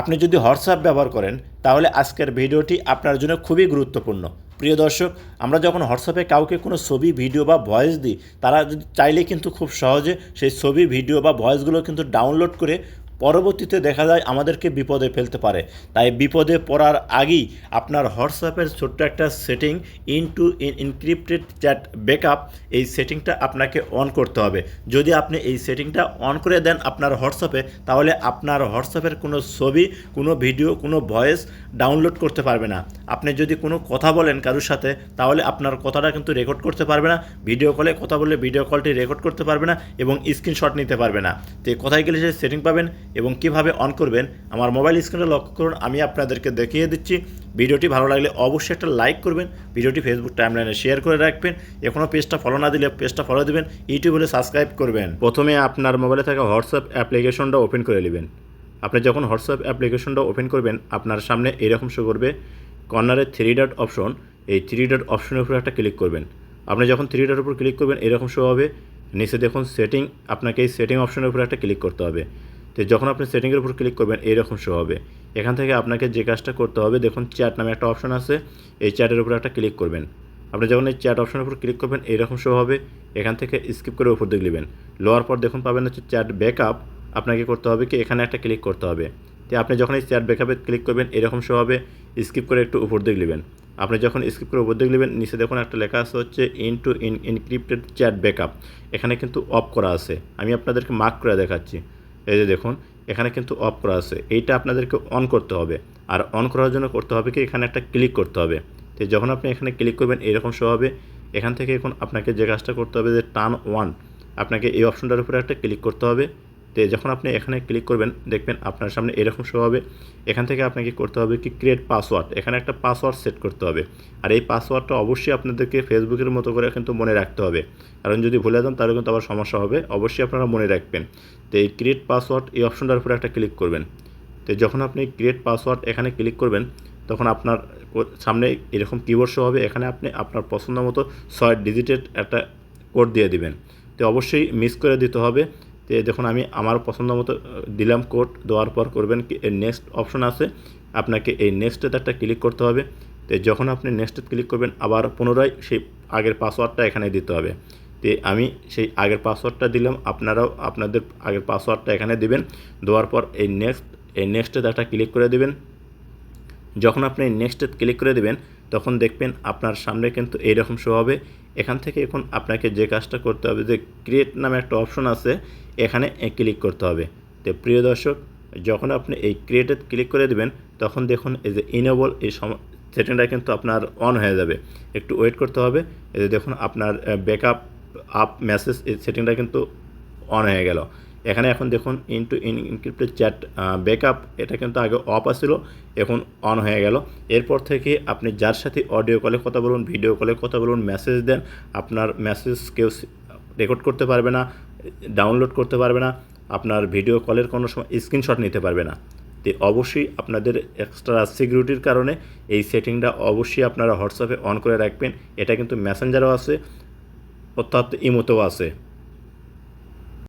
আপনি যদি হোয়াটসঅ্যাপ ব্যবহার করেন তাহলে আজকের ভিডিওটি আপনার জন্য খুবই গুরুত্বপূর্ণ। প্রিয় দর্শক, আমরা যখন হোয়াটসঅ্যাপে কাউকে কোনো ছবি, ভিডিও বা ভয়েস দিই, তারা যদি চাইলে কিন্তু খুব সহজে সেই ছবি, ভিডিও বা ভয়েসগুলো কিন্তু ডাউনলোড করে পরবর্তীতে দেখা যায় আমাদেরকে বিপদে ফেলতে পারে। তাই বিপদে পড়ার আগেই আপনার হোয়াটসঅ্যাপের ছোট্ট একটা সেটিং ইনক্রিপ্টেড চ্যাট ব্যাকআপ, এই সেটিংটা আপনাকে অন করতে হবে। যদি আপনি এই সেটিংটা অন করে দেন আপনার হোয়াটসঅ্যাপে, তাহলে আপনার হোয়াটসঅ্যাপের কোনো ছবি, কোনো ভিডিও, কোনো ভয়েস ডাউনলোড করতে পারবে না। আপনি যদি কোনো কথা বলেন কারোর সাথে, তাহলে আপনার কথাটা কিন্তু রেকর্ড করতে পারবে না। ভিডিও কলে কথা বললে ভিডিও কলটি রেকর্ড করতে পারবে না এবং স্ক্রিনশট নিতে পারবে না। তো কোথায় গেলে সেই সেটিং পাবেন এবং কিভাবে অন করবেন আমার মোবাইল স্ক্রিনে লক্ষ্য করুন, আমি আপনাদেরকে দেখিয়ে দিচ্ছি। ভিডিওটি ভালো লাগলে অবশ্যই একটা লাইক করবেন, ভিডিওটি ফেসবুক টাইমলাইনে শেয়ার করে রাখবেন। এখনও পেজটা ফলো না দিলে পেজটা ফলো দেবেন, ইউটিউবে সাবস্ক্রাইব করবেন। প্রথমে আপনার মোবাইলে থাকা হোয়াটসঅ্যাপ অ্যাপ্লিকেশনটা ওপেন করে নেবেন। আপনি যখন হোয়াটসঅ্যাপ অ্যাপ্লিকেশনটা ওপেন করবেন, আপনার সামনে এরকম শো করবে কর্নারে 3 ডট অপশন। এই 3 ডট অপশনের উপর একটা ক্লিক করবেন। আপনি যখন 3 ডটের উপর ক্লিক করবেন এরকম শো হবে। নিচে দেখুন সেটিং, আপনাকে এই সেটিং অপশনের উপর একটা ক্লিক করতে হবে। তো যখন আপনি সেটিংয়ের উপর ক্লিক করবেন এইরকম শো হবে। এখান থেকে আপনাকে যে কাজটা করতে হবে, দেখুন চ্যাট নামে একটা অপশন আছে, এই চ্যাটের উপর একটা ক্লিক করবেন। আপনি যখন এই চ্যাট অপশনের উপর ক্লিক করবেন এইরকম শো হবে। এখান থেকে স্কিপ করে উপর দিকে নেবেন। লোয়ার পর দেখুন পাবেন হচ্ছে চ্যাট ব্যাকআপ। আপনাকে করতে হবে কি, এখানে একটা ক্লিক করতে হবে। তো আপনি যখন এই চ্যাট ব্যাকআপে ক্লিক করবেন এরকম শো হবে। স্কিপ করে একটু উপর দিকে নেবেন। আপনি যখন স্কিপ করে উপর দিকে নেবেন, নিচে দেখুন একটা লেখা আছে হচ্ছে ইনক্রিপ্টেড চ্যাট ব্যাকআপ। এখানে কিন্তু অফ করা আছে, আমি আপনাদেরকে মার্ক করে দেখাচ্ছি। এই যে দেখুন এখানে কিন্তু অফ করা আছে, এইটা আপনাদেরকে অন করতে হবে। আর অন করার জন্য করতে হবে কি, এখানে একটা ক্লিক করতে হবে। তো যখন আপনি এখানে ক্লিক করবেন এরকম শো হবে। এখান থেকে এখন আপনাকে যে কাজটা করতে হবে যে টার্ন ওয়ান, আপনাকে এই অপশনটার উপরে একটা ক্লিক করতে হবে। তো যখন আপনি এখানে ক্লিক করবেন দেখবেন আপনার সামনে এরকম শো হবে। এখান থেকে আপনাকে করতে হবে কি, ক্রিয়েট পাসওয়ার্ড। এখানে একটা পাসওয়ার্ড সেট করতে হবে। আর এই পাসওয়ার্ডটা অবশ্যই আপনাদেরকে ফেসবুকের মতো করে কিন্তু মনে রাখতে হবে, কারণ যদি ভুলে যান তাহলে কিন্তু আবার সমস্যা হবে। অবশ্যই আপনারা মনে রাখবেন। তো এই ক্রিয়েট পাসওয়ার্ড এই অপশনটার উপরে একটা ক্লিক করবেন। তো যখন আপনি ক্রিয়েট পাসওয়ার্ড এখানে ক্লিক করবেন, তখন আপনার সামনে এরকম কিবোর্ড শো হবে। এখানে আপনি আপনার পছন্দ মতো 6 ডিজিটের একটা কোড দিয়ে দিবেন। তো অবশ্যই মিস করে দিতে হবে। তো দেখুন আমি আমার পছন্দ মতো দিলাম কোড। দেওয়ার পর করবেন কি, নেক্সট অপশন আছে, আপনাকে এই নেক্সটেতে একটা ক্লিক করতে হবে। তো যখন আপনি নেক্সটে ক্লিক করবেন আবার পুনরায় সেই আগের পাসওয়ার্ডটা এখানে দিতে হবে। তো আমি সেই আগের পাসওয়ার্ডটা দিলাম, আপনারাও আপনাদের আগের পাসওয়ার্ডটা এখানে দিবেন। দেওয়ার পর এই নেক্সটে একটা ক্লিক করে দিবেন। যখন আপনি নেক্সটে ক্লিক করে দেবেন তখন দেখবেন আপনার সামনে কিন্তু এইরকম শো হবে। এখান থেকে এখন আপনাকে যে কাজটা করতে হবে যে ক্রিয়েট নামে একটা অপশন আছে, এখানে ক্লিক করতে হবে। তো প্রিয় দর্শক, যখন আপনি এই ক্রিয়েটে ক্লিক করে দেবেন তখন দেখুন এই যে ইনেবল এই সেটিংটা কিন্তু আপনার অন হয়ে যাবে। একটু ওয়েট করতে হবে। এই যে দেখুন আপনার ব্যাকআপ আপ মেসেজ এই সেটিংটা কিন্তু অন হয়ে গেল। এখানে এখন দেখুন ইনক্রিপ্টেড চ্যাট ব্যাকআপ, এটা কিন্তু আগে অফ আছিল, এখন অন হয়ে গেল। এরপর থেকে আপনি যার সাথে অডিও কলে কথা বলুন, ভিডিও কলে কথা বলুন, মেসেজ দেন, আপনার মেসেজ কেউ রেকর্ড করতে পারবে না, ডাউনলোড করতে পারবে না, আপনার ভিডিও কলের কোনো সময় স্ক্রিনশট নিতে পারবে না। তো অবশ্যই আপনাদের এক্সট্রা সিকিউরিটির কারণে এই সেটিংটা অবশ্যই আপনারা হোয়াটসঅ্যাপে অন করে রাখবেন। এটা কিন্তু মেসেঞ্জারও আছে, অর্থাৎ ইমোতেও আছে।